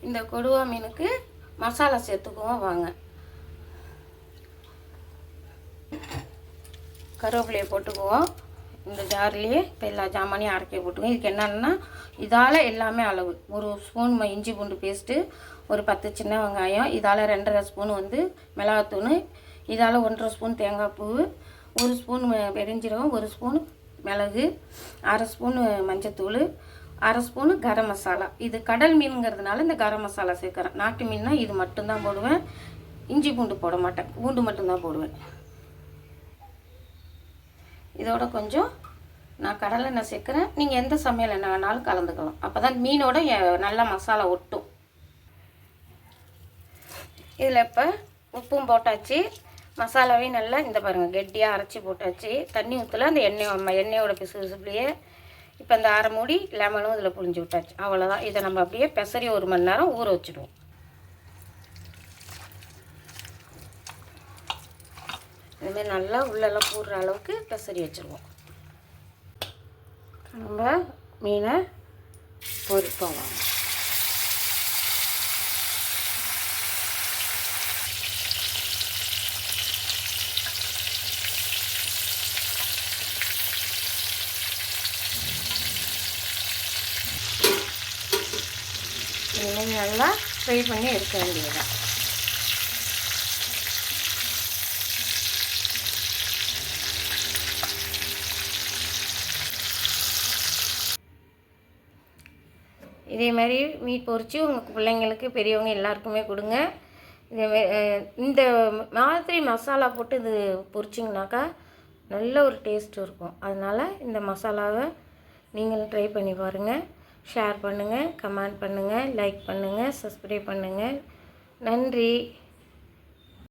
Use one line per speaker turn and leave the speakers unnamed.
இந்த கொடுவா மீனுக்கு மசாலா சேர்த்துக்குவோம் வாங்க. கருவேப்பிலையை போட்டுக்குவோம். இந்த ஜார்லேயே இப்போ எல்லா ஜாமானையும் அரைக்க போட்டுக்குவோம். இதுக்கு என்னென்னா இதால் எல்லாமே அளவு. ஒரு ஸ்பூன் இஞ்சி பூண்டு பேஸ்ட்டு, ஒரு 10 சின்ன வெங்காயம், இதால் 2.5 ஸ்பூன் வந்து மிளகாத்தூள், இதால் 1.5 ஸ்பூன் தேங்காய் பூ, 1 ஸ்பூன் பெருஞ்சீரகம், 1 ஸ்பூன் மிளகு, 1/2 ஸ்பூன் மஞ்சத்தூள், 1/2 ஸ்பூன் கரம் மசாலா. இது கடல் மீனுங்கிறதுனால இந்த கரம் மசாலா சேர்க்குறேன். நாட்டு மீன்னா இது மட்டும்தான் போடுவேன். இஞ்சி பூண்டு போட மாட்டேன், பூண்டு மட்டும்தான் போடுவேன். இதோட கொஞ்சம் நான் கடலை எண்ணெய் சேர்க்குறேன். நீங்கள் எந்த சமையல் எண்ணெய் வேணாலும் கலந்துக்கலாம். அப்போ தான் மீனோட நல்லா மசாலா ஒட்டும். இதில் இப்போ உப்பும் போட்டாச்சு, மசாலாவையும் நல்லா இந்த பாருங்கள் கெட்டியாக அரைச்சி போட்டாச்சு. தண்ணி ஊற்றல, அந்த எண்ணெயோட பிசுபிசுப்புலையே இப்போ இந்த அரை மூடி லெமனும் இதில் புழிஞ்சு விட்டாச்சு. அவ்வளோதான். இதை நம்ம அப்படியே பெசரி 1 மணி நேரம் ஊற வச்சுடுவோம். இதுமாதிரி நல்லா உள்ளெல்லாம் போடுற அளவுக்கு பெசரி வச்சுருவோம். நம்ம மீனை பொரிப்போம். மீன் நல்லா ஃப்ரை பண்ணி எடுக்க வேண்டியதுதான். இதே மாதிரி மீன் பொரித்து உங்கள் பிள்ளைங்களுக்கு பெரியவங்க எல்லாருக்குமே கொடுங்க. இந்த மாதிரி மசாலா போட்டு இது பொரிச்சிங்கனாக்கா நல்ல ஒரு டேஸ்ட் இருக்கும். அதனால் இந்த மசாலாவை நீங்களும் ட்ரை பண்ணி பாருங்கள். ஷேர் பண்ணுங்கள், கமெண்ட் பண்ணுங்கள், லைக் பண்ணுங்கள், சப்ஸ்கிரைப் பண்ணுங்கள். நன்றி.